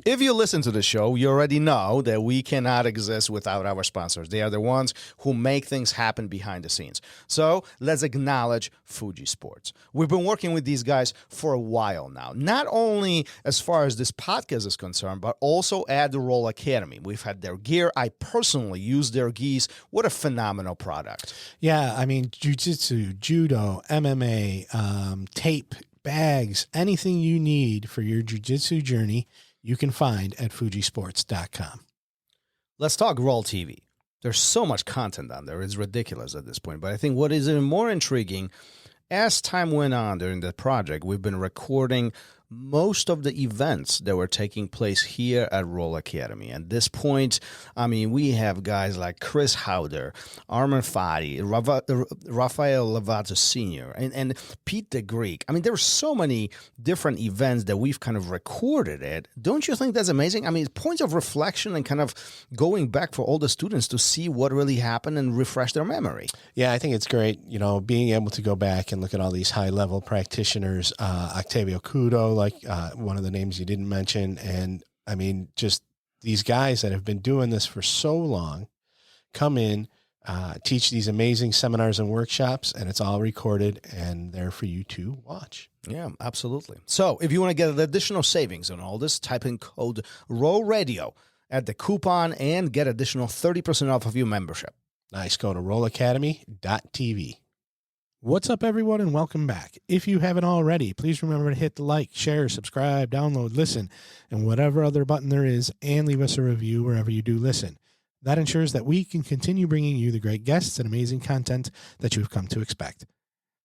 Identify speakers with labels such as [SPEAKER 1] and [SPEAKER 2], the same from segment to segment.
[SPEAKER 1] If you listen to the show, you already know that we cannot exist without our sponsors. They are the ones who make things happen behind the scenes. So let's acknowledge Fuji Sports. We've been working with these guys for a while now, not only as far as this podcast is concerned, but also at the RŌL Academy. We've had their gear. I personally use their gis. What a phenomenal product.
[SPEAKER 2] Yeah, I mean, jiu-jitsu, judo, MMA, tape, bags, anything you need for your jiu-jitsu journey, you can find at fujisports.com.
[SPEAKER 1] Let's talk RŌL TV. There's so much content on there. It's ridiculous at this point. But I think what is even more intriguing, as time went on during the project, we've been recording most of the events that were taking place here at RŌL Academy. At this point, I mean, we have guys like Chris Howder, Armin Fati, Rafael Lovato Sr., and Pete the Greek. I mean, there were so many different events that we've kind of recorded it. Don't you think that's amazing? I mean, points of reflection and kind of going back for all the students to see what really happened and refresh their memory.
[SPEAKER 2] Yeah, I think it's great, you know, being able to go back and look at all these high-level practitioners, Octavio Cudo, like one of the names you didn't mention. And I mean, just these guys that have been doing this for so long come in, teach these amazing seminars and workshops, and it's all recorded and there for you to watch.
[SPEAKER 1] Yeah, absolutely. So if you want to get additional savings on all this, type in code RŌL Radio at the coupon and get additional 30% off of your membership.
[SPEAKER 2] Nice. Go to RŌLAcademy.tv. What's up, everyone, and welcome back. If you haven't already, please remember to hit the like, share, subscribe, download, listen, and whatever other button there is, and leave us a review wherever you do listen. That ensures that we can continue bringing you the great guests and amazing content that you've come to expect.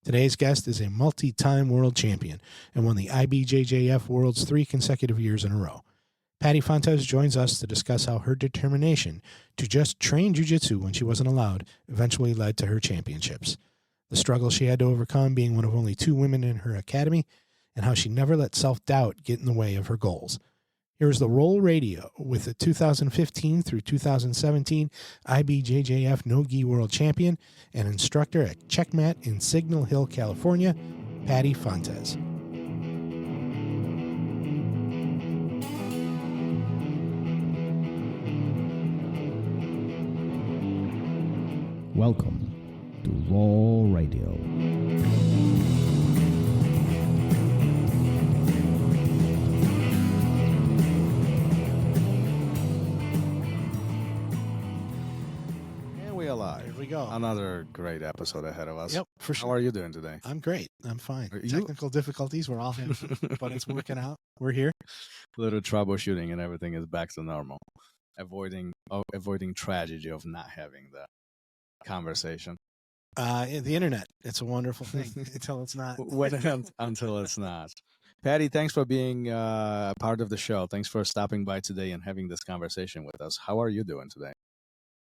[SPEAKER 2] Today's guest is a multi-time world champion and won the IBJJF Worlds 3 consecutive years in a row. Pati Fontes joins us to discuss how her determination to just train jiu-jitsu when she wasn't allowed eventually led to her championships, the struggle she had to overcome being one of only 2 women in her academy, and how she never let self-doubt get in the way of her goals. Here's the RŌL Radio with the 2015 through 2017 IBJJF No-Gi World Champion and instructor at Checkmat in Signal Hill, California, Pati Fontes.
[SPEAKER 3] Welcome to RŌL Radio.
[SPEAKER 1] And we are live.
[SPEAKER 2] Here we go.
[SPEAKER 1] Another great episode ahead of us.
[SPEAKER 2] Yep, for sure.
[SPEAKER 1] How are you doing today?
[SPEAKER 2] I'm great. I'm fine.
[SPEAKER 1] Are you-
[SPEAKER 2] Technical difficulties, we're all having, but it's working out. We're here.
[SPEAKER 1] Little troubleshooting and everything is back to normal. Avoiding tragedy of not having the conversation.
[SPEAKER 2] The internet, it's a wonderful thing until it's not.
[SPEAKER 1] Until it's not. Pati, thanks for being part of the show. Thanks for stopping by today and having this conversation with us. How are you doing today?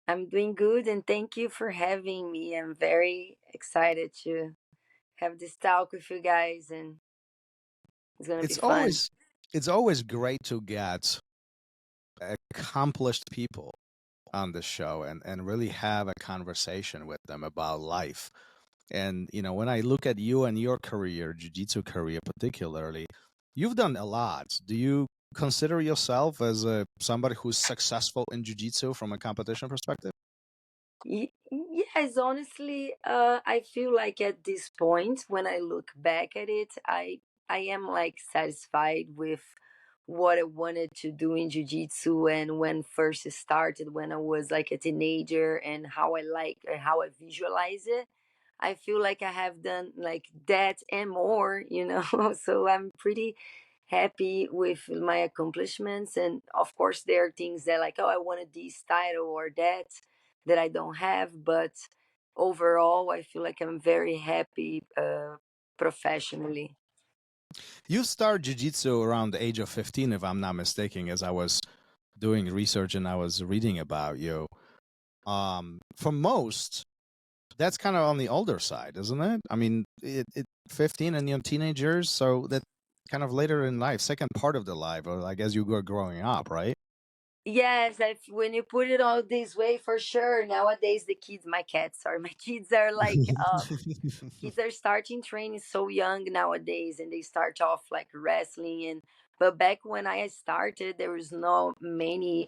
[SPEAKER 4] I'm doing good, and thank you for having me. I'm very excited to have this talk with you guys, and it's gonna be fun.
[SPEAKER 1] It's always great to get accomplished people on the show and really have a conversation with them about life. And, you know, when I look at you and your career, jiu-jitsu career particularly, you've done a lot. Do you consider yourself as somebody who's successful in jiu-jitsu from a competition perspective?
[SPEAKER 4] Yes, honestly, I feel like at this point, when I look back at it, I am like satisfied with what I wanted to do in jiu-jitsu and when first it started, when I was like a teenager, and how I visualize it. I feel like I have done like that and more, you know. So I'm pretty happy with my accomplishments. And of course, there are things that like, oh, I wanted this title or that I don't have. But overall, I feel like I'm very happy professionally.
[SPEAKER 1] You started jiu-jitsu around the age of 15, if I'm not mistaken, as I was doing research and I was reading about you. For most, that's kind of on the older side, isn't it? I mean, 15 and you're teenagers, so that kind of later in life, second part of the life, or like as you were growing up, right?
[SPEAKER 4] Yes, when you put it all this way, for sure. Nowadays, my kids are like, kids are starting training so young nowadays, and they start off like wrestling and But back when I started, there was not many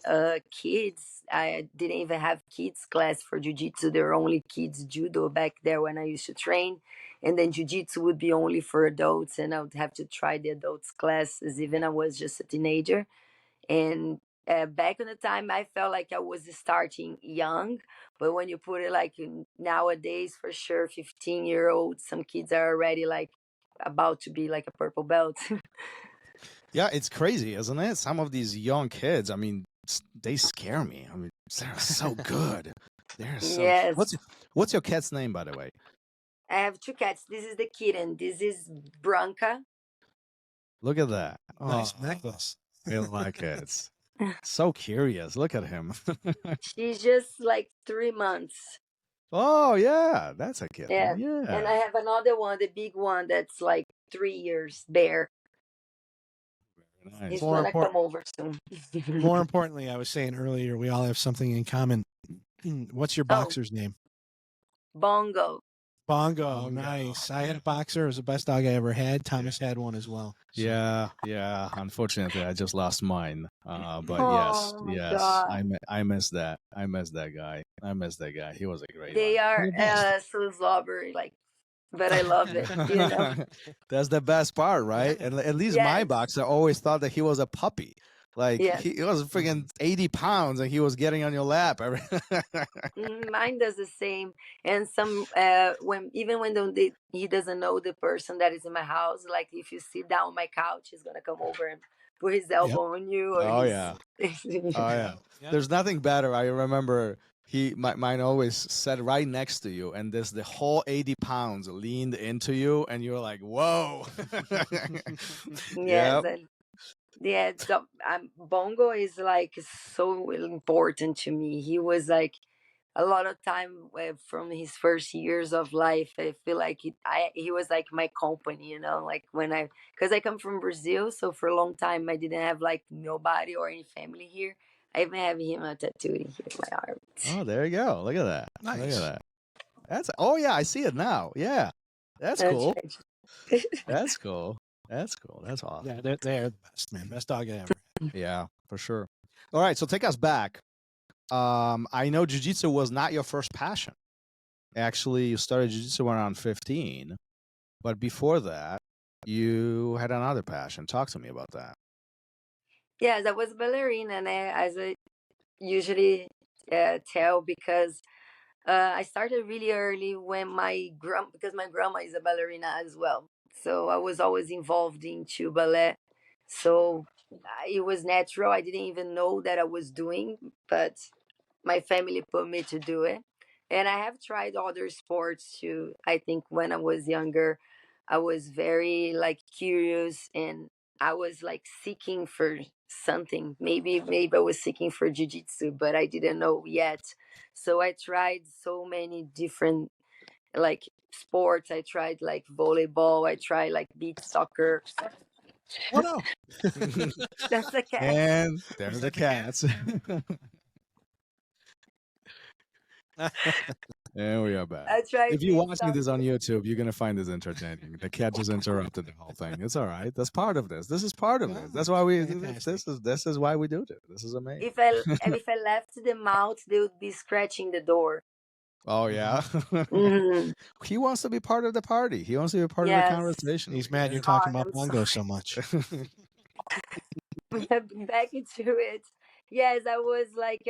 [SPEAKER 4] kids. I didn't even have kids class for jiu-jitsu. There were only kids judo back there when I used to train. And then jiu-jitsu would be only for adults, and I would have to try the adults classes even I was just a teenager. And back in the time, I felt like I was starting young. But when you put it like nowadays, for sure, 15-year-olds, some kids are already like about to be like a purple belt.
[SPEAKER 1] Yeah, it's crazy, isn't it? Some of these young kids, I mean, they scare me. I mean, they're so good. They're so.
[SPEAKER 4] Yes.
[SPEAKER 1] What's your cat's name, by the way?
[SPEAKER 4] I have two cats. This is the kitten. This is Branca.
[SPEAKER 1] Look at that.
[SPEAKER 2] Nice
[SPEAKER 1] Oh,
[SPEAKER 2] necklace.
[SPEAKER 1] I like it. So curious. Look at him.
[SPEAKER 4] She's just like 3 months.
[SPEAKER 1] Oh, yeah. That's a kitten.
[SPEAKER 4] Yeah.
[SPEAKER 1] Yeah.
[SPEAKER 4] And I have another one, the big one, that's like 3 years, Bear.
[SPEAKER 1] Nice.
[SPEAKER 4] He's
[SPEAKER 2] More
[SPEAKER 4] gonna
[SPEAKER 2] important-
[SPEAKER 4] come over soon.
[SPEAKER 2] More importantly, I was saying earlier, we all have something in common. What's your boxer's name?
[SPEAKER 4] Bongo.
[SPEAKER 2] Bongo. Nice. I had a boxer. It was the best dog I ever had. Thomas had one as well. So-
[SPEAKER 1] Yeah. Unfortunately, I just lost mine. But
[SPEAKER 4] Oh, my
[SPEAKER 1] yes.
[SPEAKER 4] God.
[SPEAKER 1] I miss that. I miss that guy. He was a great
[SPEAKER 4] They
[SPEAKER 1] one.
[SPEAKER 4] are so slobbery, like, but I love it. You know?
[SPEAKER 1] That's the best part, right? And at least my
[SPEAKER 4] Yes.
[SPEAKER 1] boxer always thought that he was a puppy. Like
[SPEAKER 4] Yes.
[SPEAKER 1] he was freaking 80 pounds and he was getting on your lap.
[SPEAKER 4] Mine does the same. And some when he doesn't know the person that is in my house. Like if you sit down on my couch, he's gonna come over and put his elbow on you. Or
[SPEAKER 1] Oh, yeah. Oh yeah.
[SPEAKER 2] Yeah.
[SPEAKER 1] There's nothing better. I remember mine always sat right next to you, and the whole 80 pounds leaned into you, and you were like, "Whoa!"
[SPEAKER 4] Yes.
[SPEAKER 1] Yep.
[SPEAKER 4] And yeah. So Bongo is like so important to me. He was like a lot of time from his first years of life. I feel like he was like my company, you know, like because I come from Brazil, so for a long time I didn't have like nobody or any family here. I even have him tattooed here in my arm.
[SPEAKER 1] Oh, there you go. Look at that. Look
[SPEAKER 2] Nice.
[SPEAKER 1] at that. Oh yeah, I see it now. Yeah, that's cool. That's cool. That's cool. That's awesome.
[SPEAKER 2] Yeah, they're the best, man. Best dog I ever had.
[SPEAKER 1] Yeah, for sure. All right, so take us back. I know jiu-jitsu was not your first passion. Actually, you started jiu-jitsu around 15, but before that, you had another passion. Talk to me about that.
[SPEAKER 4] Yes, I was a ballerina, and as I usually tell, because I started really early when because my grandma is a ballerina as well. So I was always involved into ballet. So it was natural. I didn't even know that I was doing, but my family put me to do it. And I have tried other sports too. I think when I was younger, I was very like curious, and I was like seeking for something. Maybe I was seeking for jiu-jitsu, but I didn't know yet. So I tried so many different like sports. I tried like volleyball. I tried like beach soccer.
[SPEAKER 2] Oh, no.
[SPEAKER 4] That's a cat.
[SPEAKER 1] And there's the cats. And we are back.
[SPEAKER 4] I tried.
[SPEAKER 1] If you're
[SPEAKER 4] beach
[SPEAKER 1] watching this on
[SPEAKER 4] soccer.
[SPEAKER 1] YouTube, you're gonna find this entertaining. The cat just interrupted the whole thing. It's all right. That's part of this. This is part of this. That's why we do this. This is why we do this. This is amazing.
[SPEAKER 4] If I left them out, they would be scratching the door.
[SPEAKER 1] Oh yeah.
[SPEAKER 4] Mhm.
[SPEAKER 1] He wants to be part of the party. He wants to be a part of
[SPEAKER 4] Yes.
[SPEAKER 1] the conversation.
[SPEAKER 2] He's mad you're talking
[SPEAKER 4] God,
[SPEAKER 2] about
[SPEAKER 4] I'm
[SPEAKER 2] Bongo so much.
[SPEAKER 4] Back into it. Yes, I was like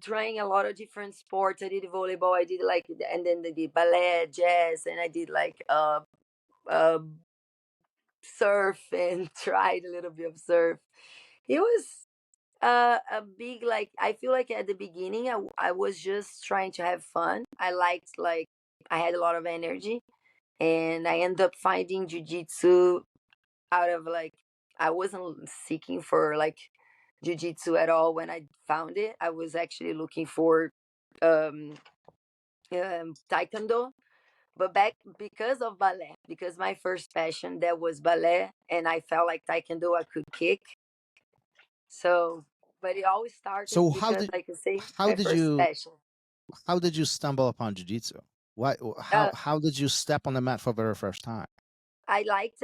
[SPEAKER 4] trying a lot of different sports. I did volleyball. I did like, and then I did ballet, jazz, and I did like uh, surf and tried a little bit of surf. It was a big like. I feel like at the beginning, I was just trying to have fun. I liked like I had a lot of energy, and I ended up finding jujitsu out of like I wasn't seeking for like jiu-jitsu at all when I found it. I was actually looking for um, taekwondo, but back because of ballet, because my first passion that was ballet, and I felt like taekwondo I could kick. So, but it always started
[SPEAKER 1] So
[SPEAKER 4] because, like I say,
[SPEAKER 1] how
[SPEAKER 4] my
[SPEAKER 1] did
[SPEAKER 4] first
[SPEAKER 1] you
[SPEAKER 4] passion.
[SPEAKER 1] how did you stumble upon jiu-jitsu? How did you step on the mat for the very first time?
[SPEAKER 4] I liked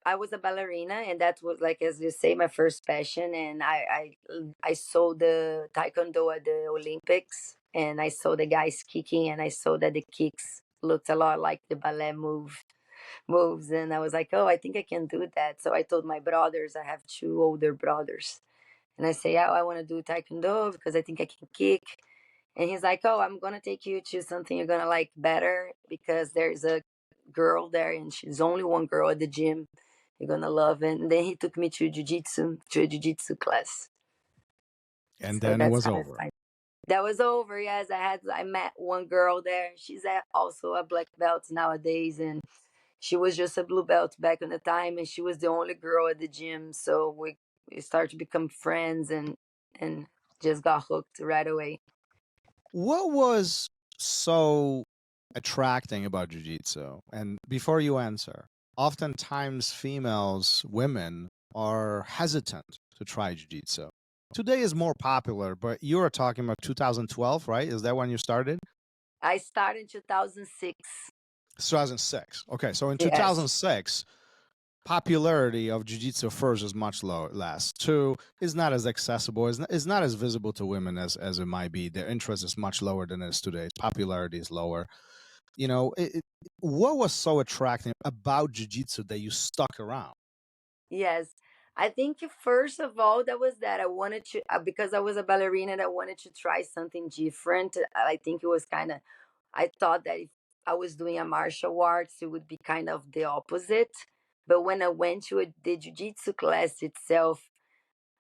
[SPEAKER 4] I was a ballerina, and that was, like as you say, my first passion. And I saw the taekwondo at the Olympics, and I saw the guys kicking, and I saw that the kicks looked a lot like the ballet moves, and I was like, oh, I think I can do that. So I told my brothers, I have two older brothers, and I say, oh, I want to do taekwondo because I think I can kick. And he's like, oh, I'm gonna take you to something you're gonna like better, because there's a girl there, and she's only one girl at the gym. You're gonna love it. And then he took me to a jiu-jitsu class.
[SPEAKER 1] And
[SPEAKER 4] So
[SPEAKER 1] then it
[SPEAKER 4] that's
[SPEAKER 1] was
[SPEAKER 4] how I
[SPEAKER 1] over.
[SPEAKER 4] started. That was over. Yes, I met one girl there. She's also a black belt nowadays, and she was just a blue belt back in the time, and she was the only girl at the gym. So we started to become friends, and just got hooked right away.
[SPEAKER 1] What was so attracting about jiu-jitsu? And before you answer, oftentimes females, women are hesitant to try jiu-jitsu. Today is more popular, but you were talking about 2012, right? Is that when you started?
[SPEAKER 4] I started in 2006.
[SPEAKER 1] 2006. Okay, so in
[SPEAKER 4] Yes.
[SPEAKER 1] 2006, popularity of jiu-jitsu first is much less. Two, is not as accessible, is not as visible to women as it might be. Their interest is much lower than it is today. Popularity is lower. You know, what was so attractive about jiu-jitsu that you stuck around?
[SPEAKER 4] Yes. I think first of all, that was that I wanted to, because I was a ballerina, and I wanted to try something different. I think it was kind of, I thought that if I was doing a martial arts, it would be kind of the opposite. But when I went to the jiu-jitsu class itself,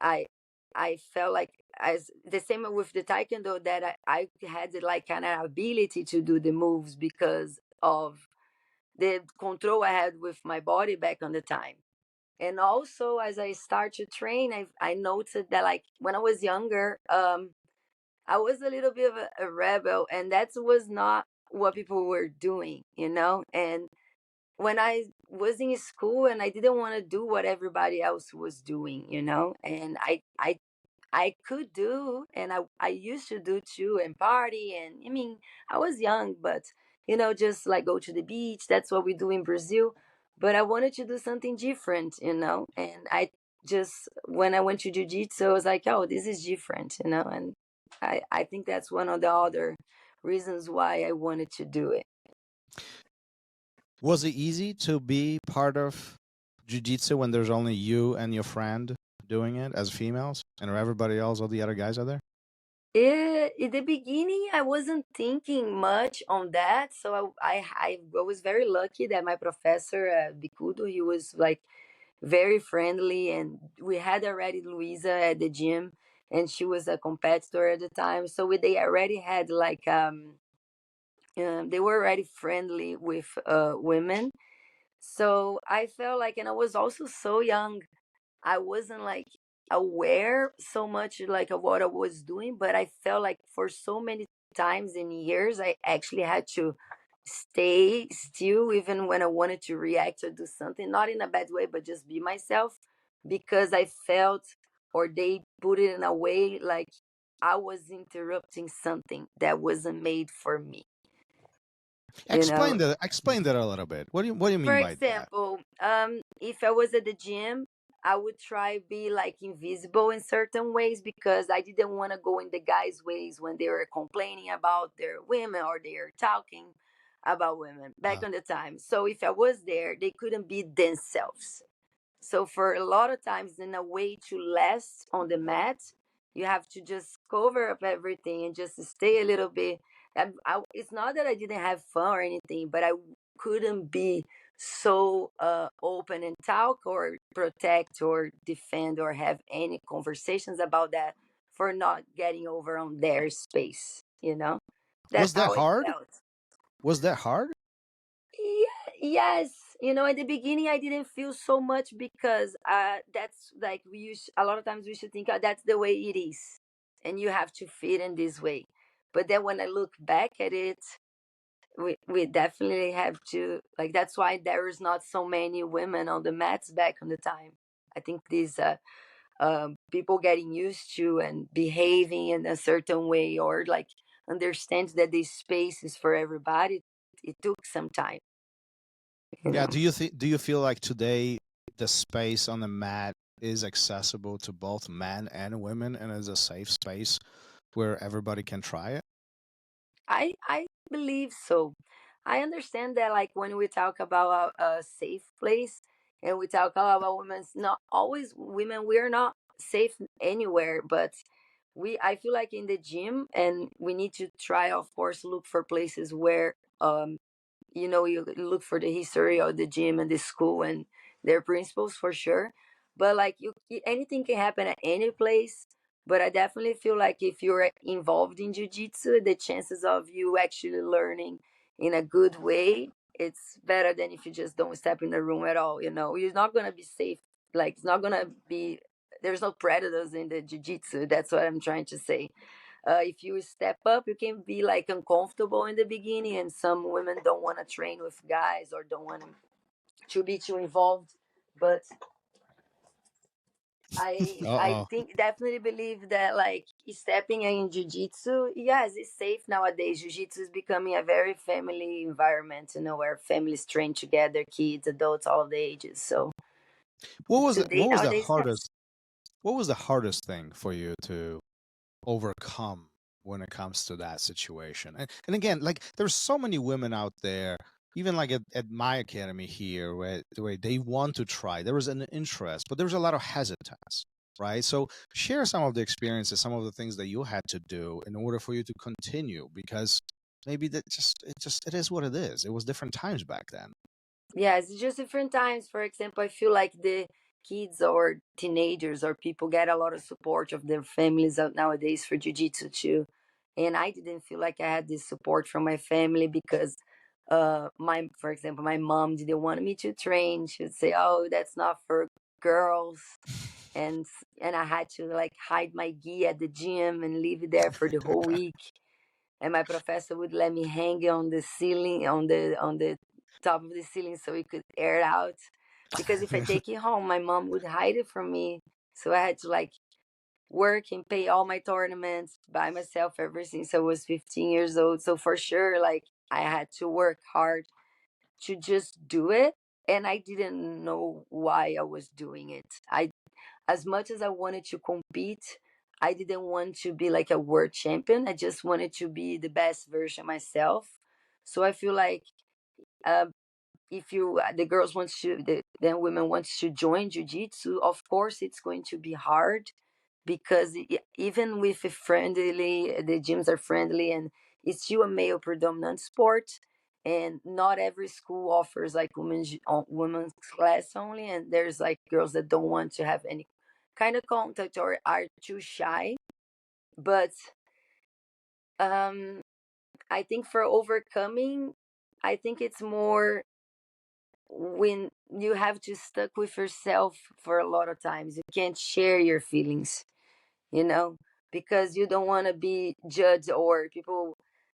[SPEAKER 4] I I felt like, as the same with the taekwondo, that I had like kind of ability to do the moves because of the control I had with my body back on the time. And also, as I start to train, I noticed that, like, when I was younger, I was a little bit of a rebel, and that was not what people were doing, you know. And when I was in school, and I didn't want to do what everybody else was doing, you know, and I could do, and I used to do too, and party. And I mean, I was young, but just like go to the beach. That's what we do in Brazil. But I wanted to do something different, and I just, when I went to jiu-jitsu, I was like, oh, this is different, and I think that's one of the other reasons why I wanted to do it.
[SPEAKER 1] Was it easy to be part of jiu-jitsu when there's only you and your friend doing it as females, and everybody else, all the other guys are there?
[SPEAKER 4] In the beginning, I wasn't thinking much on that, so I was very lucky that my professor, Bicudo, he was like very friendly, and we had already Luisa at the gym, and she was a competitor at the time, so they already had like they were already friendly with women, so I felt like, and I was also so young, I wasn't like aware so much like of what I was doing, but I felt like for so many times in years, I actually had to stay still even when I wanted to react or do something, not in a bad way, but just be myself, because I felt, or they put it in a way like I was interrupting something that wasn't made for me. You know,
[SPEAKER 1] Explain that a little bit. What do you
[SPEAKER 4] for
[SPEAKER 1] mean by that?
[SPEAKER 4] example, if I was at the gym, I would try be like invisible in certain ways, because I didn't want to go in the guys' ways when they were complaining about their women, or they are talking about women back
[SPEAKER 1] Uh,
[SPEAKER 4] on the time. So if I was there, they couldn't be themselves. So for a lot of times, in a way to last on the mat, you have to just cover up everything and just stay a little bit. It's not that I didn't have fun or anything, but I couldn't be so open and talk or protect or defend or have any conversations about that, for not getting over on their space.
[SPEAKER 1] was
[SPEAKER 4] That's
[SPEAKER 1] that
[SPEAKER 4] how it
[SPEAKER 1] hard?
[SPEAKER 4] felt.
[SPEAKER 1] Was that hard?
[SPEAKER 4] Yeah, yes. At the beginning, I didn't feel so much, because that's like a lot of times we should think, that's the way it is, and you have to fit in this way. But then when I look back at it, we definitely have to, like, that's why there is not so many women on the mats back on the time. I think these people getting used to and behaving in a certain way, or like understand that this space is for everybody. It took some time.
[SPEAKER 1] Yeah. Do you feel like today the space on the mat is accessible to both men and women and is a safe space where everybody can try it?
[SPEAKER 4] I believe so. I understand that like when we talk about a safe place and we talk about women's not always women, we're not safe anywhere, but I feel like in the gym and we need to try, of course, look for places where you look for the history of the gym and the school and their principles for sure. But like anything can happen at any place. But I definitely feel like if you're involved in jiu-jitsu, the chances of you actually learning in a good way, it's better than if you just don't step in the room at all. You're not gonna be safe. Like it's not gonna be. There's no predators in the jiu-jitsu. That's what I'm trying to say. If you step up, you can be like uncomfortable in the beginning, and some women don't want to train with guys or don't want to be too involved. But I
[SPEAKER 1] Uh-oh.
[SPEAKER 4] think definitely believe that like stepping in jiu-jitsu, yes, it's safe nowadays. Jiu-jitsu is becoming a very family environment, where families train together, kids, adults, all of the ages. So today
[SPEAKER 1] What was the
[SPEAKER 4] nowadays, yes.
[SPEAKER 1] hardest thing for you to overcome when it comes to that situation? And again, like there's so many women out there, even like at my academy here, where they want to try. There is an interest, but there's a lot of hesitance, right? So share some of the experiences, some of the things that you had to do in order for you to continue, because maybe it is what it is. It was different times back then.
[SPEAKER 4] Yeah, it's just different times. For example, I feel like the kids or teenagers or people get a lot of support of their families out nowadays for jiu-jitsu too. And I didn't feel like I had this support from my family because for example, my mom didn't want me to train. She would say, "Oh, that's not for girls." And and I had to like hide my gi at the gym and leave it there for the whole week, and my professor would let me hang it on the ceiling on the top of the ceiling so we could air it out, because if I take it home my mom would hide it from me. So I had to like work and pay all my tournaments by myself ever since I was 15 years old. So for sure, like I had to work hard to just do it, and I didn't know why I was doing it. I As much as I wanted to compete, I didn't want to be like a world champion. I just wanted to be the best version of myself. So I feel like uh, if the girls wants to, the women wants to join jiu-jitsu, of course it's going to be hard, because even with the gyms are friendly, and it's still a male predominant sport, and not every school offers like women's class only, and there's like girls that don't want to have any kind of contact or are too shy. But um I think for overcoming, I think it's more when you have to stuck with yourself for a lot of times. You can't share your feelings, you know, because you don't want to be judged or people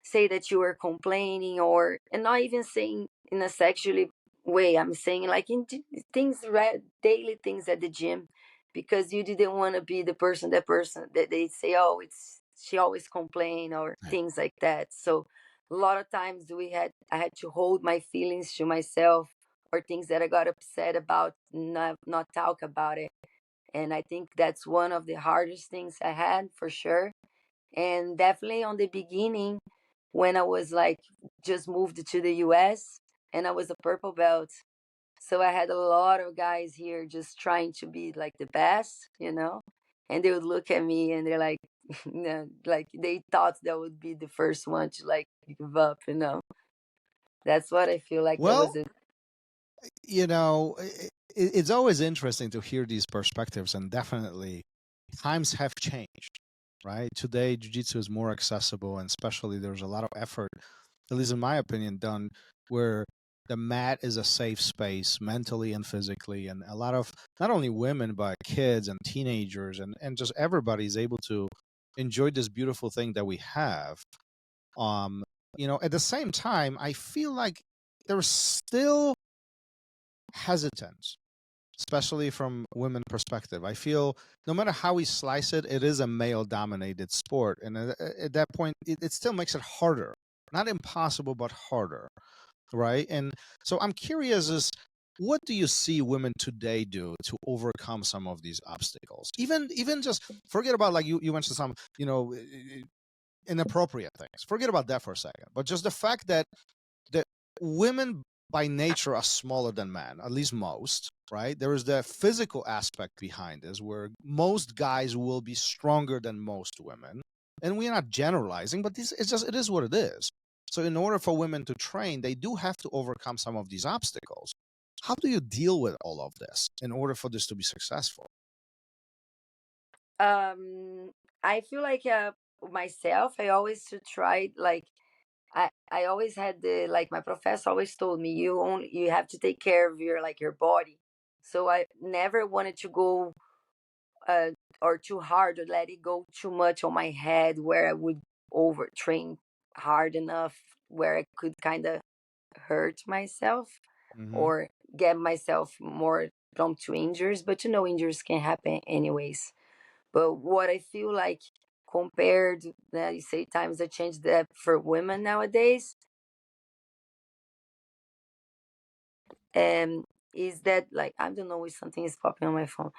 [SPEAKER 4] say that you are complaining, or and not even saying in a sexually way. I'm saying like in things, right, daily things at the gym, because you didn't want to be the person that they say, oh, it's she always complain or things like that. So a lot of times I had to hold my feelings to myself, or things that I got upset about, not talk about it. And I think that's one of the hardest things I had for sure. And definitely on the beginning, when I was like just moved to the US and I was a purple belt. So I had a lot of guys here just trying to be like the best, and they would look at me and they're like, like they thought that would be the first one to like give up. That's what I feel like that was
[SPEAKER 1] Well,
[SPEAKER 4] it.
[SPEAKER 1] it's always interesting to hear these perspectives, and definitely times have changed, right? Today, jiu-jitsu is more accessible, and especially there's a lot of effort, at least in my opinion, done where the mat is a safe space mentally and physically, and a lot of not only women but kids and teenagers and just everybody is able to enjoy this beautiful thing that we have. At the same time, I feel like there's still hesitance, especially from women perspective. I feel no matter how we slice it, it is a male dominated sport, and at that point it still makes it harder, not impossible but harder, right? And so I'm curious, is what do you see women today do to overcome some of these obstacles? Even just forget about, like you mentioned some, inappropriate things. Forget about that for a second. But just the fact that women by nature are smaller than men, at least most, right? There is the physical aspect behind this where most guys will be stronger than most women. And we're not generalizing, but it is what it is. So in order for women to train, they do have to overcome some of these obstacles. How do you deal with all of this in order for this to be successful?
[SPEAKER 4] I feel like myself, I always to try like I always had the like my professor always told me you have to take care of your body. So I never wanted to go uh or too hard or let it go too much on my head where I would overtrain hard enough where I could kind of hurt myself
[SPEAKER 1] Hmm.
[SPEAKER 4] or get myself more prone to injuries. But injuries can happen anyways. But what I feel like compared that you say times have changed that for women nowadays, is that like I don't know if something is popping on my phone.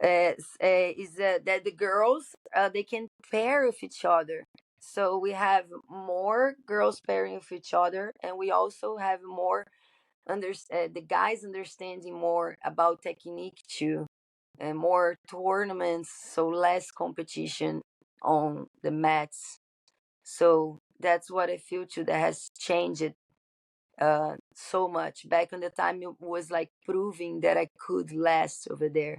[SPEAKER 4] Is that the girls they can pair with each other. So we have more girls pairing with each other, and we also have more the guys understanding more about technique too, and more tournaments, so less competition on the mats. So that's what I feel too that has changed so much. Back in the time, it was like proving that I could last over there,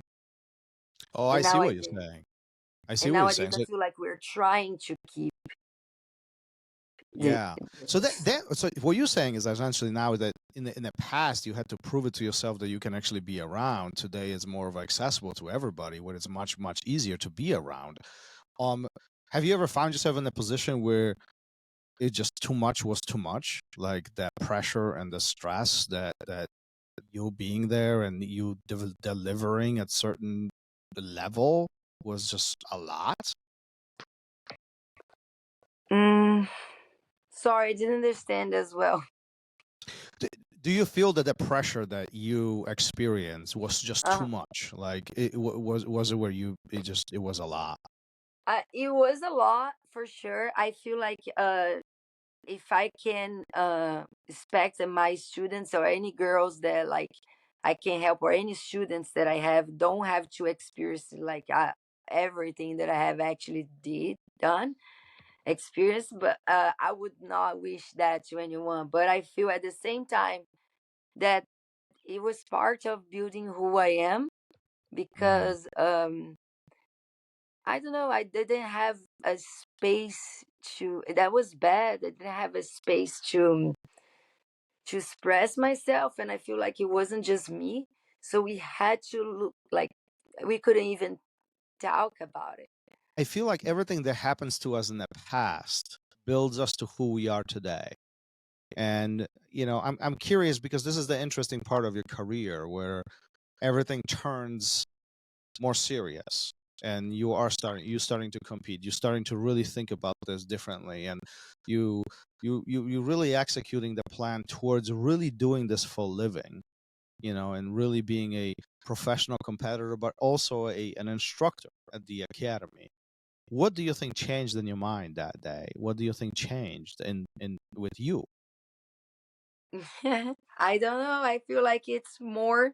[SPEAKER 1] Oh, I
[SPEAKER 4] and
[SPEAKER 1] see what you're
[SPEAKER 4] nowadays,
[SPEAKER 1] saying. I see what you're saying.
[SPEAKER 4] I
[SPEAKER 1] So
[SPEAKER 4] feel like we're trying to keep the.
[SPEAKER 1] yeah. So so what you're saying is essentially now that in the past you had to prove it to yourself that you can actually be around. Today it's more of accessible to everybody, where it's much easier to be around. Um, have you ever found yourself in a position where it just too much was too much, like that pressure and the stress that you being there and you delivering at certain level was just a lot?
[SPEAKER 4] Mm, sorry, I didn't understand as well.
[SPEAKER 1] D- do you feel that the pressure that you experienced was just too
[SPEAKER 4] Uh,
[SPEAKER 1] much? Like was it where it was a lot?
[SPEAKER 4] it was a lot for sure. I feel like if I can expect that my students or any girls that like I can help or any students that I have don't have to experience like everything that I have actually did done experience, but I would not wish that to anyone. But I feel at the same time that it was part of building who I am
[SPEAKER 1] Mm.
[SPEAKER 4] because I don't know. I didn't have a space to. That was bad. I didn't have a space to express myself, and I feel like it wasn't just me. So we had to look like we couldn't even talk about it.
[SPEAKER 1] I feel like everything that happens to us in the past builds us to who we are today. And I'm curious because this is the interesting part of your career where everything turns more serious and you starting to compete, you're starting to really think about this differently, and you you really executing the plan towards really doing this for a living, and really being a professional competitor but also an instructor at the academy. What do you think changed in your mind that day? What do you think changed in with you?
[SPEAKER 4] I don't know. I feel like it's more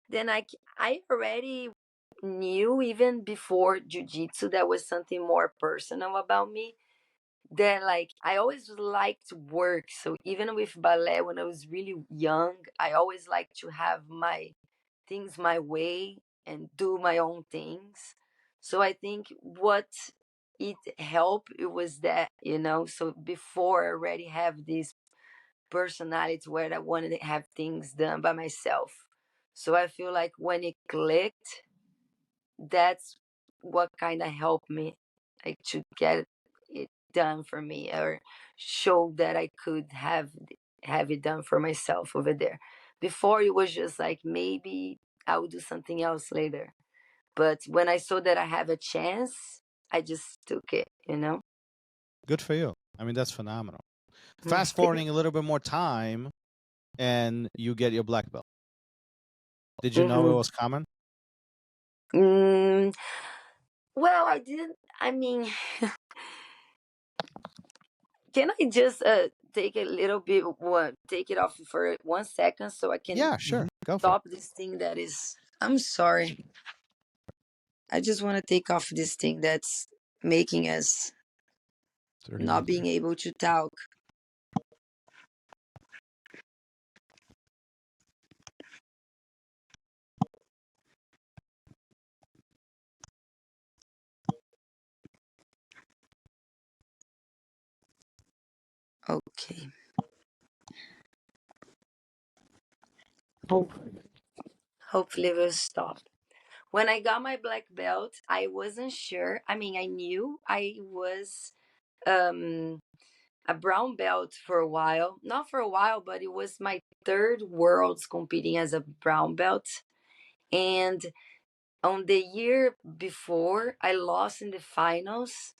[SPEAKER 4] than I already knew even before jujitsu. That was something more personal about me. Then like I always liked work. So even with ballet when I was really young, I always liked to have my things my way and do my own things. So I think what it helped it was that. So before I already have this personality where I wanted to have things done by myself. So I feel like when it clicked, that's what kind of helped me like to get it done for me or show that I could have it done for myself over there. Before it was just like maybe I will do something else later. But when I saw that I have a chance, I just took it.
[SPEAKER 1] Good for you. I mean, that's phenomenal. Fast forwarding a little bit more time and you get your black belt. Did you know it was coming?
[SPEAKER 4] Mm, well, I didn't. I mean, can I just take a little bit, take it off for 1 second so I can
[SPEAKER 1] Yeah, sure. Go for it.
[SPEAKER 4] stop this thing that is. I'm sorry. I just want to take off this thing that's making us
[SPEAKER 2] 30
[SPEAKER 4] not
[SPEAKER 2] meters.
[SPEAKER 4] being able to talk. Okay. Hopefully we'll stop. When I got my black belt, I wasn't sure. I mean, I knew I was um, a brown belt for a while. Not for a while, but it was my third worlds competing as a brown belt. And on the year before, I lost in the finals.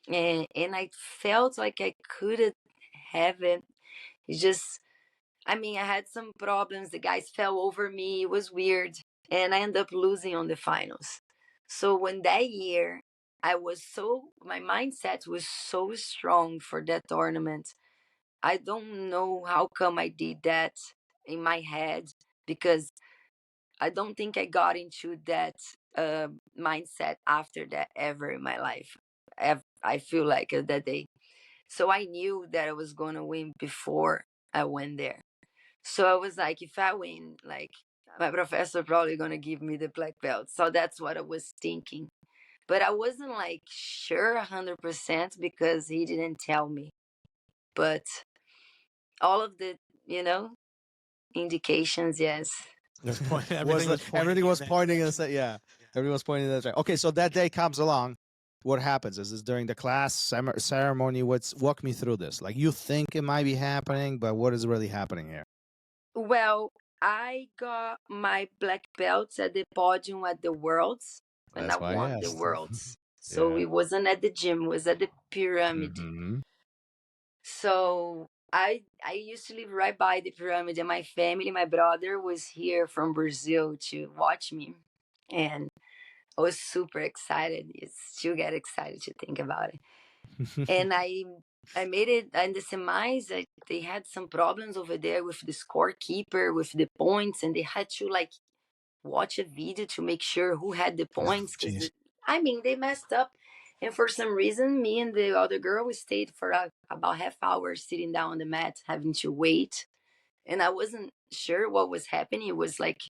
[SPEAKER 4] And I felt like I couldn't have it. It's just, I mean, I had some problems. The guys fell over me. It was weird. And I ended up losing on the finals. So when that year, my mindset was so strong for that tournament. I don't know how come I did that in my head because I don't think I got into that mindset after that ever in my life. I feel like that day. So I knew that I was going to win before I went there. So I was like, if I win, like my professor probably gonna give me the black belt. So that's what I was thinking. But I wasn't like sure 100% because he didn't tell me. But all of the, indications, yes.
[SPEAKER 1] Everything was pointing and said, yeah. Everyone was pointing that way. Okay, so that day comes along. What happens? Is this during the class ceremony? Walk me through this. Like you think it might be happening, but what is really happening here?
[SPEAKER 4] Well, I got my black belts at the podium at the Worlds when
[SPEAKER 1] That's
[SPEAKER 4] I
[SPEAKER 1] why I
[SPEAKER 4] won the
[SPEAKER 1] asked.
[SPEAKER 4] Worlds. So
[SPEAKER 1] Yeah.
[SPEAKER 4] it wasn't at the gym, it was at the pyramid.
[SPEAKER 1] Mhm.
[SPEAKER 4] So I used to live right by the pyramid, and my family, my brother was here from Brazil to watch me. And I was super excited. You still get excited to think about it. And I made it in the semis. They had some problems over there with the scorekeeper, with the points, and they had to like watch a video to make sure who had the points. Because I mean, they messed up, and for some reason, me and the other girl we stayed for about half hour sitting down on the mat, having to wait, and I wasn't sure what was happening. It was like,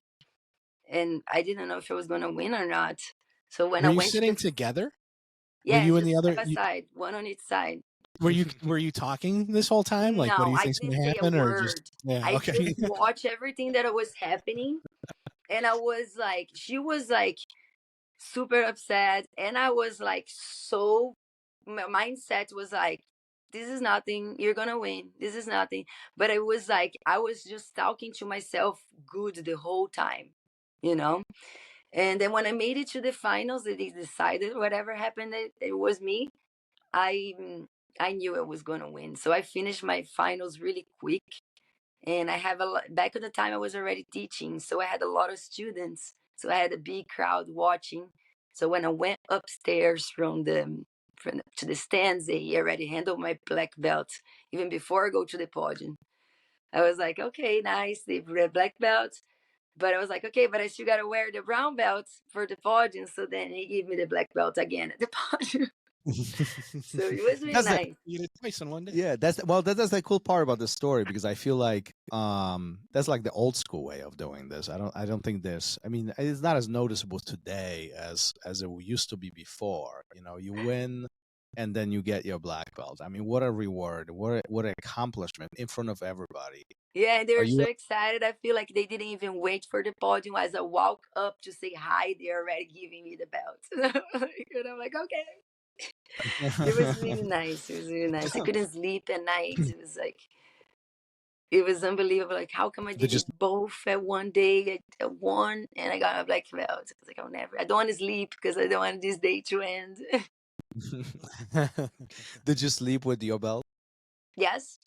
[SPEAKER 4] and I didn't know if I was gonna win or not. So when
[SPEAKER 2] Were
[SPEAKER 4] I
[SPEAKER 2] you
[SPEAKER 4] went
[SPEAKER 2] sitting
[SPEAKER 4] to
[SPEAKER 2] together?
[SPEAKER 4] yeah,
[SPEAKER 2] Were you in
[SPEAKER 4] just
[SPEAKER 2] the other?
[SPEAKER 4] side by side, one on each side.
[SPEAKER 2] Were you talking this whole time? Like, what do
[SPEAKER 4] No,
[SPEAKER 2] you
[SPEAKER 4] I
[SPEAKER 2] think's
[SPEAKER 4] didn't
[SPEAKER 2] going to
[SPEAKER 4] say a
[SPEAKER 2] happen, or just
[SPEAKER 4] word.
[SPEAKER 2] yeah?
[SPEAKER 4] I
[SPEAKER 2] Okay.
[SPEAKER 4] just watched everything that was happening. And I was like, she was like super upset. And I was like, my mindset was like, this is nothing. You're going to win. This is nothing. But it was like, I was just talking to myself good the whole time, you know? And then when I made it to the finals, they decided whatever happened, it was me. I I knew I was gonna win. So I finished my finals really quick, and I have a lot. Back at the time, I was already teaching, so I had a lot of students. So I had a big crowd watching. So when I went upstairs to the stands, they already handled my black belt even before I go to the podium. I was like, okay, nice, the black belt. But I was like, okay, but I still gotta wear the brown belt for the podium. So then he gave me the black belt again at the podium. So it was really nice.
[SPEAKER 2] You did it twice in one day.
[SPEAKER 1] Yeah, that's the cool part about this story, because I feel like that's like the old school way of doing this. I don't think this. I mean, it's not as noticeable today as it used to be before. You know, you win and then you get your black belt. I mean, what a reward! What an accomplishment in front of everybody.
[SPEAKER 4] Yeah, and they
[SPEAKER 1] Are
[SPEAKER 4] were
[SPEAKER 1] you?
[SPEAKER 4] so excited. I feel like they didn't even wait for the podium. As I walk up to say hi, they're already giving me the belt. And I'm like, okay. It was really nice. It was really nice. I couldn't sleep at night. It was like, it was unbelievable. Like, how come I did it both at one day? I won and I got a black belt. I was like, I don't want to sleep because I don't want this day to end.
[SPEAKER 1] Did you sleep with your belt?
[SPEAKER 4] Yes.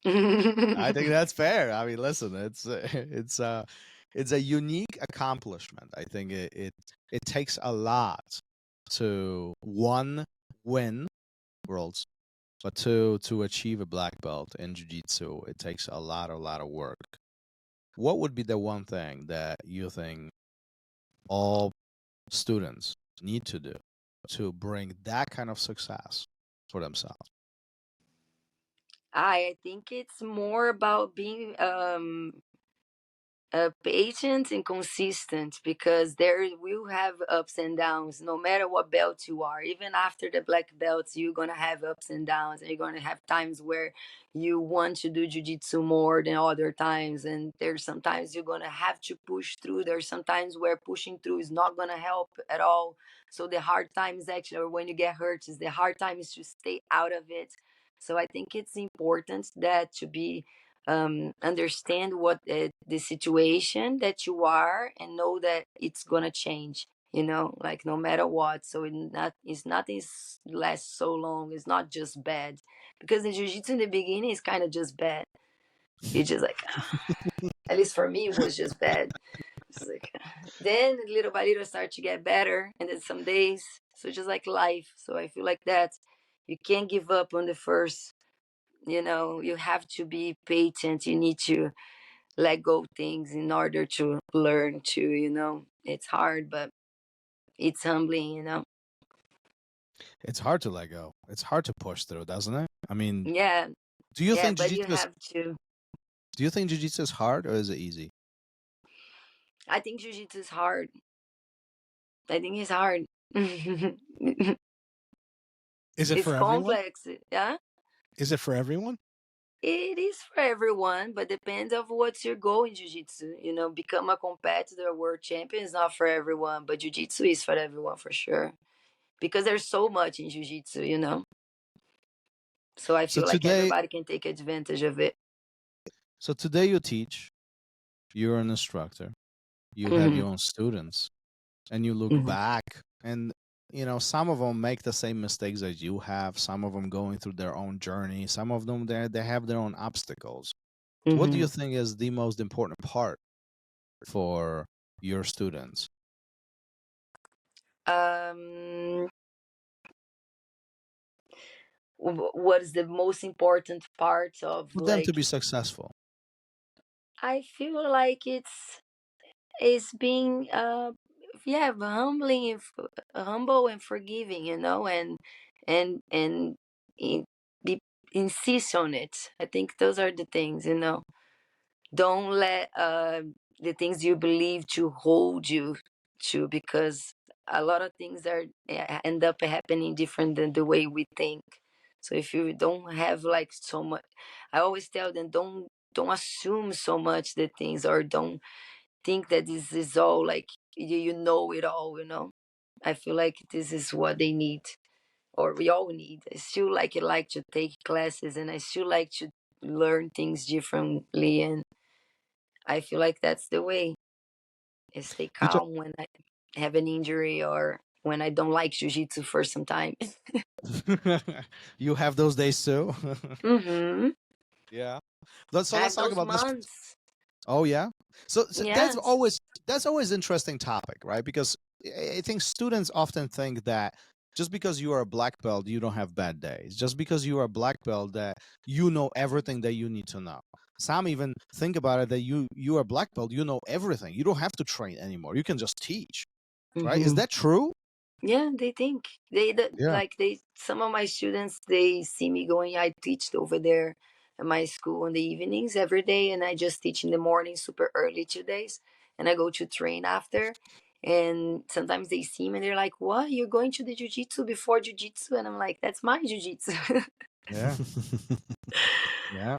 [SPEAKER 1] I think that's fair. I mean, listen, it's a unique accomplishment. I think it takes a lot to one win worlds, but to achieve a black belt in jiu-jitsu, it takes a lot of work. What would be the one thing that you think all students need to do to bring that kind of success for themselves?
[SPEAKER 4] I think it's more about being patient and consistent, because there will have ups and downs no matter what belt you are. Even after the black belts, you're gonna have ups and downs, and you're gonna have times where you want to do jiu-jitsu more than other times, and there's sometimes you're gonna have to push through. There's sometimes where pushing through is not gonna help at all. So the hard times actually, or when you get hurt, is the hard time is to stay out of it. So I think it's important that to be understand what the situation that you are, and know that it's gonna change, like no matter what. So it's nothing lasts so long. It's not just bad, because the jiu-jitsu in the beginning is kind of just bad. It's just like, at least for me, it was just bad. It's like, then little by little start to get better, and then some days, so just like life. So I feel like that you can't give up on the first. You have to be patient. You need to let go things in order to learn to. It's hard, but it's humbling.
[SPEAKER 1] It's hard to let go. It's hard to push through, doesn't it? I mean,
[SPEAKER 4] Yeah,
[SPEAKER 1] do you
[SPEAKER 4] yeah,
[SPEAKER 1] think
[SPEAKER 4] but you
[SPEAKER 1] jiu-jitsu is
[SPEAKER 4] have to.
[SPEAKER 1] hard or is it easy?
[SPEAKER 4] I think jiu-jitsu is hard. I think it's hard.
[SPEAKER 2] Is it
[SPEAKER 4] It's
[SPEAKER 2] for everyone?
[SPEAKER 4] complex. Yeah,
[SPEAKER 2] Is it for everyone?
[SPEAKER 4] it is for everyone, but depends of what's your goal in jiu-jitsu. Become a competitor, world champion is not for everyone, but jiu-jitsu is for everyone for sure, because there's so much in jiu-jitsu. So I
[SPEAKER 1] So
[SPEAKER 4] feel like
[SPEAKER 1] today,
[SPEAKER 4] everybody can take advantage of it.
[SPEAKER 1] you teach, you're an instructor, you have
[SPEAKER 4] Hmm.
[SPEAKER 1] your own students, and you look
[SPEAKER 4] Hmm.
[SPEAKER 1] back and some of them make the same mistakes as you have, some of them going through their own journey, some of them they have their own obstacles. What do
[SPEAKER 4] Hmm.
[SPEAKER 1] you think is the most important part for your students?
[SPEAKER 4] Um, what is the most important part of,
[SPEAKER 1] For them to
[SPEAKER 4] like,
[SPEAKER 1] be successful.
[SPEAKER 4] I feel like it's being yeah, humbling and humble and forgiving, and in, be insist on it. I think those are the things. Don't let the things you believe to hold you to, because a lot of things are end up happening different than the way we think. So if you don't have like so much, I always tell them, don't assume so much the things, or don't think that this is all, like, you know it all. I feel like this is what they need, or we all need. I still like to take classes, and I still like to learn things differently, and I feel like that's the way. Is stay
[SPEAKER 1] You ju-
[SPEAKER 4] calm when I have an injury, or when I don't like jiu-jitsu for some time.
[SPEAKER 1] you have those days too.
[SPEAKER 4] Mm-hmm.
[SPEAKER 1] Yeah.
[SPEAKER 4] I
[SPEAKER 1] Let's
[SPEAKER 4] have
[SPEAKER 1] talk
[SPEAKER 4] those
[SPEAKER 1] about this.
[SPEAKER 4] months.
[SPEAKER 1] Oh yeah. So
[SPEAKER 4] Yes.
[SPEAKER 1] that's always interesting topic, right? Because I think students often think that just because you are a black belt, you don't have bad days. Just because you are a black belt, that you know everything that you need to know. Some even think about it that you are a black belt, you know everything. You don't have to train anymore. You can just teach, right? Is
[SPEAKER 4] Mm-hmm.
[SPEAKER 1] that true?
[SPEAKER 4] Yeah, they think
[SPEAKER 1] Yeah.
[SPEAKER 4] like they some of my students, they see me going. I teach over there at my school in the evenings every day, and I just teach in the morning super early 2 days, and I go to train after. And sometimes they see me and they're like, "What? You're going to the jujitsu before jujitsu?" And I'm like, "That's my jujitsu."
[SPEAKER 1] Yeah. Yeah.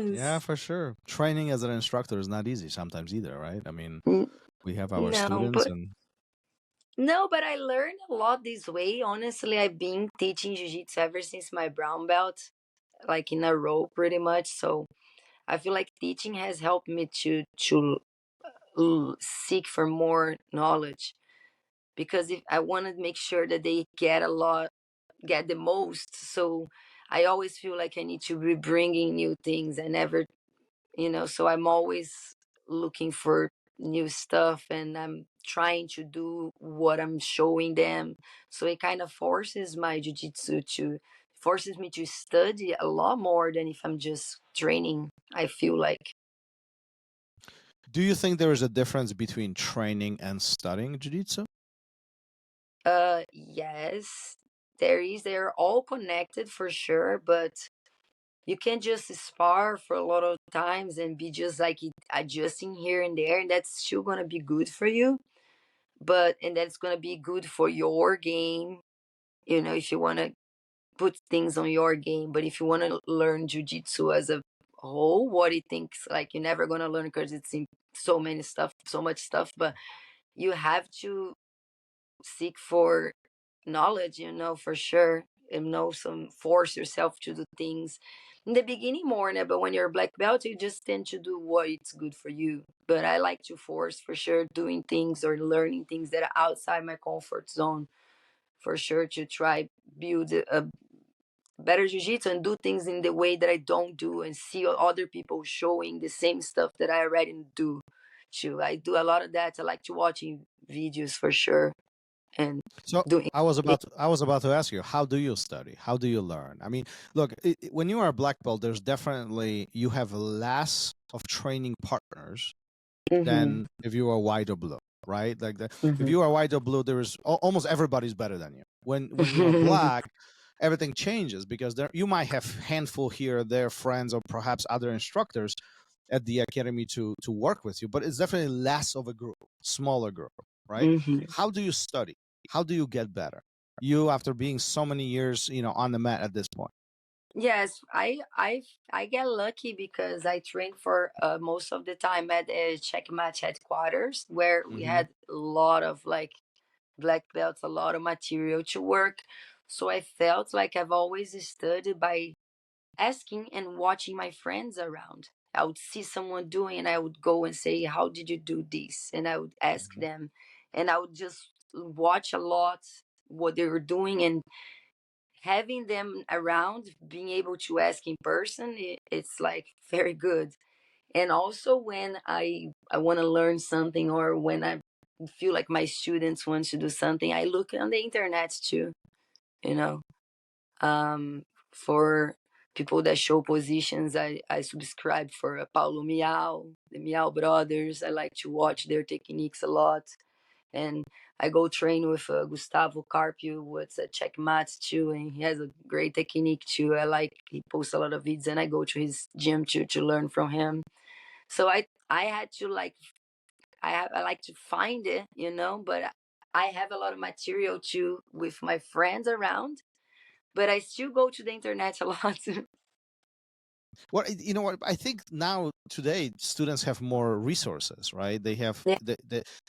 [SPEAKER 1] Yeah,
[SPEAKER 4] Yes.
[SPEAKER 1] for sure. Training as an instructor is not easy sometimes either, right? I mean,
[SPEAKER 4] N-
[SPEAKER 1] we have our
[SPEAKER 4] No,
[SPEAKER 1] students
[SPEAKER 4] but
[SPEAKER 1] and
[SPEAKER 4] no, but I learned a lot this way. Honestly, I've been teaching jiu-jitsu ever since my brown belt, like in a row pretty much. So I feel like teaching has helped me to seek for more knowledge, because if I want to make sure that they get the most. So I always feel like I need to be bringing new things. I never, so I'm always looking for new stuff, and I'm trying to do what I'm showing them. So it kind of forces me to study a lot more than if I'm just training, I feel like.
[SPEAKER 1] Do you think there is a difference between training and studying jiu-jitsu?
[SPEAKER 4] Yes, there is. They're all connected for sure, but you can just spar for a lot of times and be just like adjusting here and there, and that's still gonna be good for you. And that's gonna be good for your game, if you wanna put things on your game. But if you wanna learn jujitsu as a whole, what he thinks like you're never gonna learn because it's in so much stuff. But you have to seek for knowledge, for sure, and force yourself to do things in the beginning more, né? But when you're a black belt, you just tend to do what it's good for you. But I like to force for sure doing things or learning things that are outside my comfort zone, for sure, to try build a better jiu-jitsu and do things in the way that I don't do, and see other people showing the same stuff that I already do too. I do a lot of that. I like to watching videos for sure, and
[SPEAKER 1] So
[SPEAKER 4] doing.
[SPEAKER 1] I was about to ask you, how do you study? How do you learn? I mean, look, when you are a black belt, there's definitely you have less of training partners
[SPEAKER 4] Hmm.
[SPEAKER 1] than if you are white or blue, right? Like if
[SPEAKER 4] Hmm.
[SPEAKER 1] you are white or blue, there is almost everybody's better than you. When you are black, everything changes because there you might have handful here or there friends or perhaps other instructors at the academy to work with you, but it's definitely less of a group, smaller group, right?
[SPEAKER 4] Hmm.
[SPEAKER 1] How do you study? How do you get better? You after being so many years, on the mat at this point.
[SPEAKER 4] Yes, I get lucky because I train for most of the time at Checkmat headquarters, where we
[SPEAKER 1] Hmm.
[SPEAKER 4] had a lot of like black belts, a lot of material to work. So I felt like I've always studied by asking and watching my friends around. I would see someone doing, and I would go and say, "How did you do this?" And I would ask them, and I would just watch a lot what they were doing, and having them around, being able to ask in person, it's like very good. And also when I want to learn something, or when I feel like my students want to do something, I look on the internet too, you know um for people that show positions. I subscribe for Paulo Miao, the Miao brothers. I like to watch their techniques a lot. And I go train with Gustavo Carpio, what's a Checkmat too, and he has a great technique too. He posts a lot of videos, and I go to his gym to learn from him. So I had to like I like to find it, but I have a lot of material too with my friends around, but I still go to the internet a lot.
[SPEAKER 1] What you know what I think now today students have more resources, right? They have
[SPEAKER 4] Yeah.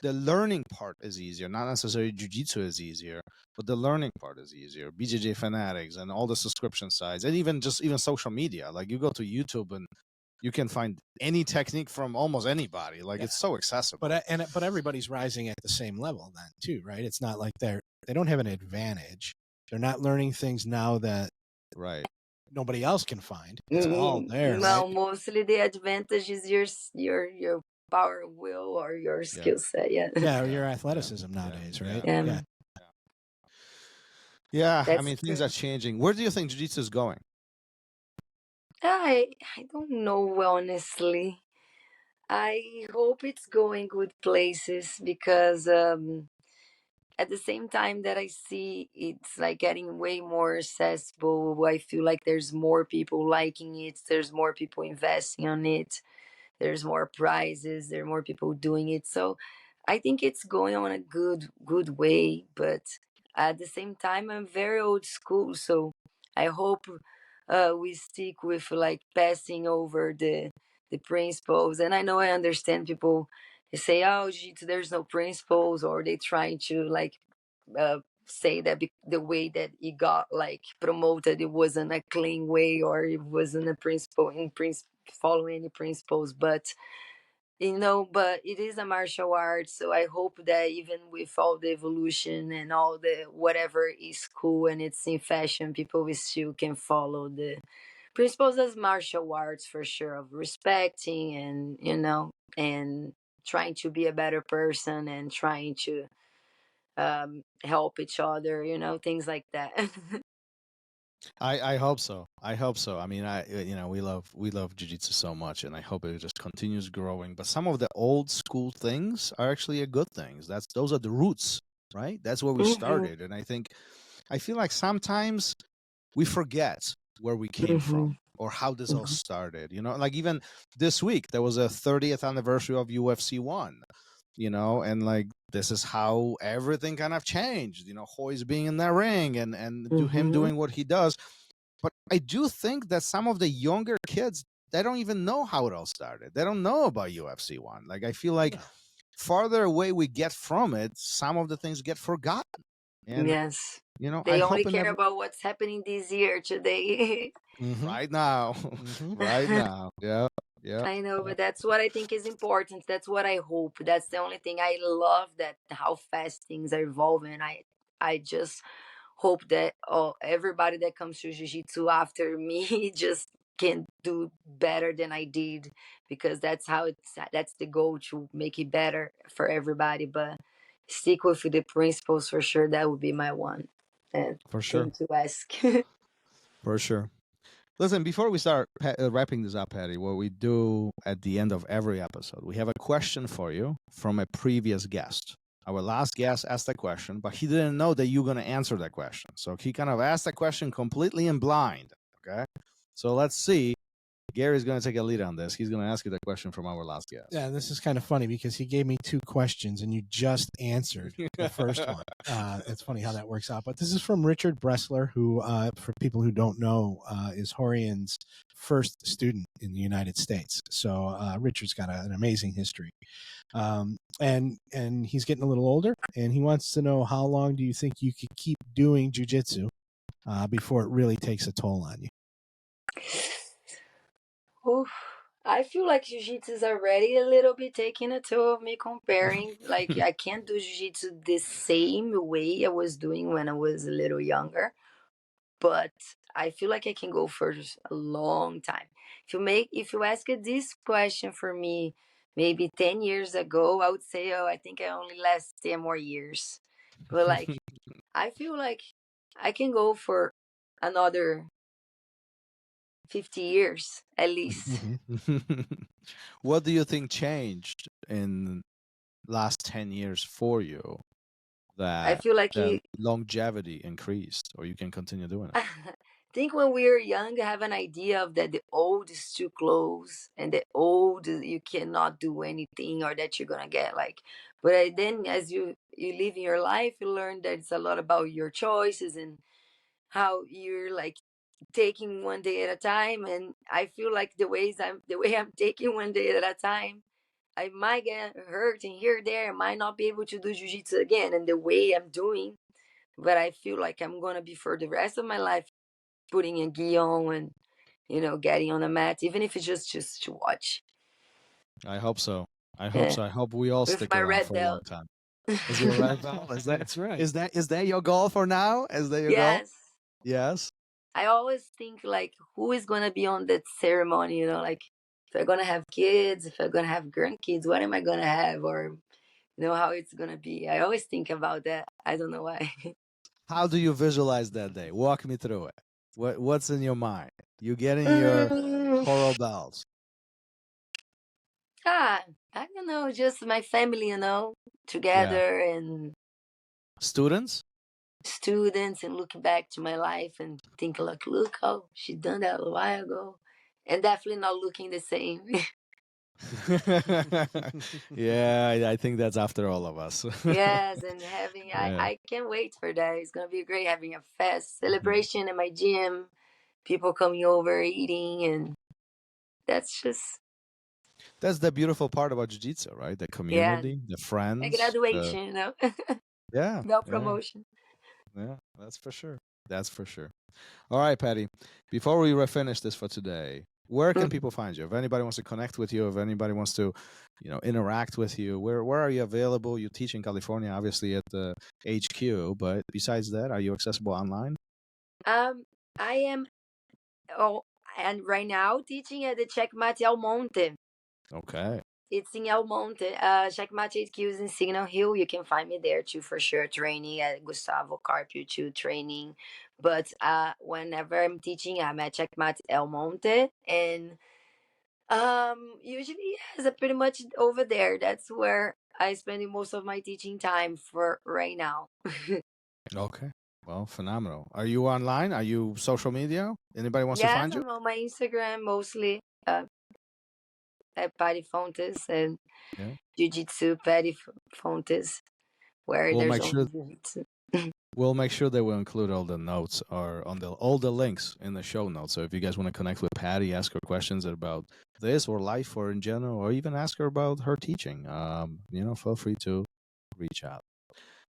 [SPEAKER 1] the learning part is easier. Not necessarily jujitsu is easier, but the learning part is easier. BJJ Fanatics and all the subscription sites, and even social media. Like you go to YouTube and you can find any technique from almost anybody. Like
[SPEAKER 2] Yeah.
[SPEAKER 1] it's so accessible.
[SPEAKER 2] But everybody's rising at the same level then too, right? It's not like they don't have an advantage. They're not learning things now that
[SPEAKER 1] Right.
[SPEAKER 2] nobody else can find. It's all there, right?
[SPEAKER 4] No, mostly the advantage is your power of will or your
[SPEAKER 1] Yeah.
[SPEAKER 4] skill set. Yeah.
[SPEAKER 2] Yeah, or your athleticism nowadays, right?
[SPEAKER 1] Yeah.
[SPEAKER 4] Yeah.
[SPEAKER 1] Yeah. I
[SPEAKER 4] That's
[SPEAKER 1] mean, things
[SPEAKER 4] true.
[SPEAKER 1] are changing. Where do you think jiu-jitsu is going?
[SPEAKER 4] I don't know, honestly. I hope it's going good places, because at the same time that I see it's like getting way more accessible, I feel like there's more people liking it, there's more people investing on it, there's more prizes, there are more people doing it. So I think it's going on a good way. But at the same time, I'm very old school, so I hope we stick with like passing over the principles. And I know, I understand people say, "Oh, there's no principles," or they trying to like say that the way that it got like promoted, it wasn't a clean way, or it wasn't a principle in principle following any principles. But but it is a martial art, so I hope that even with all the evolution and all the whatever is cool and it's in fashion, people will still can follow the principles as martial arts for sure, of respecting and and trying to be a better person and trying to help each other, things like that.
[SPEAKER 1] I hope so. I hope so. I mean, we love jiu-jitsu so much, and I hope it just continues growing. But some of the old school things are actually a good things. Those are the roots, right? That's where we
[SPEAKER 4] Mhm,
[SPEAKER 1] started, and I feel like sometimes we forget where we came
[SPEAKER 4] mhm,
[SPEAKER 1] from or how this all
[SPEAKER 4] mhm,
[SPEAKER 1] started. Like even this week there was a 30th anniversary of UFC 1. And like this is how everything kind of changed. Hoy's being in that ring and do him
[SPEAKER 4] mhm.
[SPEAKER 1] doing what he does. But I do think that some of the younger kids, they don't even know how it all started. They don't know about UFC 1. Like I feel like
[SPEAKER 2] No.
[SPEAKER 1] farther away we get from it, some of the things get forgotten. And
[SPEAKER 4] Yes.
[SPEAKER 1] I
[SPEAKER 4] They only
[SPEAKER 1] hope it
[SPEAKER 4] care
[SPEAKER 1] never.
[SPEAKER 4] about what's happening this year today.
[SPEAKER 2] Mm-hmm.
[SPEAKER 1] Right now.
[SPEAKER 2] Mm-hmm.
[SPEAKER 1] Right now. Yeah. Yeah.
[SPEAKER 4] I know,
[SPEAKER 1] Yeah.
[SPEAKER 4] but that's what I think is important. That's what I hope. That's the only thing I love, that how fast things are evolving. I just hope that everybody that comes to jiu-jitsu after me just can do better than I did, because that's the goal, to make it better for everybody. But stick with the principles for sure. That would be my one
[SPEAKER 1] For sure.
[SPEAKER 4] thing to ask.
[SPEAKER 1] For sure. Listen, before we start wrapping this up, Patty, what we do at the end of every episode, we have a question for you from a previous guest. Our last guest asked a question, but he didn't know that you're going to answer that question. So he kind of asked the question completely in blind. Okay. So let's see. Gary's going to take a lead on this. He's going to ask you the question from our last guest.
[SPEAKER 2] Yeah, this is kind of funny because he gave me two questions and you just answered the first one. It's funny how that works out. But this is from Richard Bressler, who, for people who don't know, is Horian's first student in the United States. So Richard's got an amazing history. And he's getting a little older, and he wants to know, how long do you think you could keep doing jiu-jitsu before it really takes a toll on you?
[SPEAKER 4] Oof. I feel like jiu-jitsu is already a little bit taking a toll of me comparing. Like I can't do jiu-jitsu the same way I was doing when I was a little younger, but I feel like I can go for a long time. If you ask this question for me maybe 10 years ago, I would say, oh, I think I only last 10 more years. But like I feel like I can go for another 50 years at least.
[SPEAKER 1] What do you think changed in last 10 years for you
[SPEAKER 4] I
[SPEAKER 1] that
[SPEAKER 4] feel like
[SPEAKER 1] the longevity increased or you can continue doing it?
[SPEAKER 4] I think when we were young, I have an idea of that the old is too close and the old you cannot do anything, or that you're gonna get like. But then as you live in your life, you learn that it's a lot about your choices and how you're like taking one day at a time. And I feel like the way I'm taking one day at a time, I might get hurt and here there, I might not be able to do jiu-jitsu again and the way I'm doing. But I feel like I'm gonna be for the rest of my life putting a gi on and getting on the mat, even if it's just to watch.
[SPEAKER 1] I hope so. I hope
[SPEAKER 4] Yeah,
[SPEAKER 1] so. I hope we all
[SPEAKER 4] with
[SPEAKER 1] stick
[SPEAKER 4] my
[SPEAKER 1] around
[SPEAKER 4] red
[SPEAKER 1] for a long
[SPEAKER 4] belt.
[SPEAKER 1] time. Is your red belt?
[SPEAKER 2] That's right.
[SPEAKER 1] Is that your goal for now? Is that your goal?
[SPEAKER 4] Yes,
[SPEAKER 1] Yes.
[SPEAKER 4] I always think like who is gonna be on that ceremony. Like if I'm gonna have kids, if I'm gonna have grandkids, what am I gonna have, or how it's gonna be. I always think about that. I don't know why.
[SPEAKER 1] How do you visualize that day? Walk me through it. What's in your mind? You getting your
[SPEAKER 4] Mm,
[SPEAKER 1] coral bells.
[SPEAKER 4] ah, I don't know. Just my family,
[SPEAKER 1] Yeah.
[SPEAKER 4] together, and
[SPEAKER 1] Students?
[SPEAKER 4] students, and looking back to my life and think like, look how she done that a while ago, and definitely not looking the same.
[SPEAKER 1] Yeah, I think that's after all of us.
[SPEAKER 4] Yes, and having
[SPEAKER 1] Yeah.
[SPEAKER 4] I can't wait for that. It's gonna be great having a fest
[SPEAKER 1] Mhm.
[SPEAKER 4] celebration in my gym, people coming over eating, and that's just
[SPEAKER 1] That's the beautiful part about jiu-jitsu, right? The
[SPEAKER 4] yeah,
[SPEAKER 1] community, the
[SPEAKER 4] a
[SPEAKER 1] friends, the
[SPEAKER 4] graduation,
[SPEAKER 1] yeah,
[SPEAKER 4] no
[SPEAKER 1] yeah,
[SPEAKER 4] promotion.
[SPEAKER 1] yeah. That's for sure. That's for sure. All right, Patty. Before we finish this for today, Where can people find you? If anybody wants to connect with you, if anybody wants to, interact with you, where are you available? You teach in California, obviously at the HQ, but besides that, are you accessible online?
[SPEAKER 4] I am. Oh, and right now teaching at the Checkmat El Monte.
[SPEAKER 1] Okay.
[SPEAKER 4] It's in El Monte. Checkmat HQ is in Signal Hill. You can find me there too for sure. Training at Gustavo Carpio too. Training, but whenever I'm teaching, I'm at Checkmat El Monte, and usually yes, pretty much over there. That's where I spend most of my teaching time for right now.
[SPEAKER 1] Okay. Well, phenomenal. Are you online? Are you social media? Anybody wants to
[SPEAKER 4] Yes,
[SPEAKER 1] find you?
[SPEAKER 4] I'm on my Instagram mostly. At Pati Fontes and
[SPEAKER 1] Yeah.
[SPEAKER 4] Jiu-Jitsu Pati Fontes, where
[SPEAKER 1] We'll
[SPEAKER 4] there's
[SPEAKER 1] make sure.
[SPEAKER 4] only Jiu-Jitsu.
[SPEAKER 1] We'll make sure that we'll include all the notes or on all the links in the show notes. So if you guys want to connect with Patty, ask her questions about this or life or in general, or even ask her about her teaching, feel free to reach out.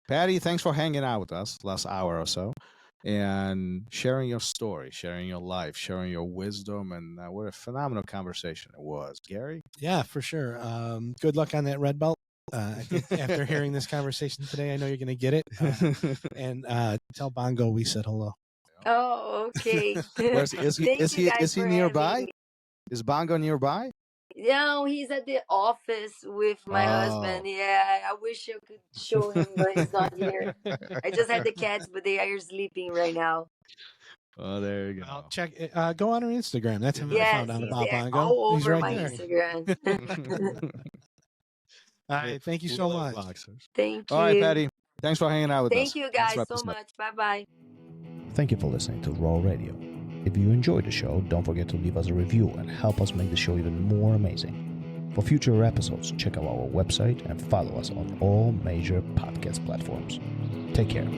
[SPEAKER 1] Patty, thanks for hanging out with us last hour or so and sharing your story, sharing your life, sharing your wisdom, and what a phenomenal conversation it was. Gary?
[SPEAKER 2] Yeah, for sure. Good luck on that red belt. I think after hearing this conversation today, I know you're going to get it. And tell Bongo we said hello.
[SPEAKER 4] Oh, okay.
[SPEAKER 1] Is he nearby? Is Bongo nearby?
[SPEAKER 4] No, he's at the office with my husband. Yeah, I wish I could show him, but he's not here. I just had the cats, but they are sleeping right now.
[SPEAKER 1] Oh, there you go.
[SPEAKER 2] I'll check. Go on her Instagram. That's how I found out about Bongo.
[SPEAKER 4] All
[SPEAKER 2] He's
[SPEAKER 4] over
[SPEAKER 2] right
[SPEAKER 4] my
[SPEAKER 2] there.
[SPEAKER 4] Instagram.
[SPEAKER 2] All right, thank you so much.
[SPEAKER 4] Thank you.
[SPEAKER 1] All right, Patty. Thanks for hanging out with us.
[SPEAKER 4] Thank you guys so much. Bye-bye.
[SPEAKER 3] Thank you for listening to RŌL Radio. If you enjoyed the show, don't forget to leave us a review and help us make the show even more amazing. For future episodes, check out our website and follow us on all major podcast platforms. Take care.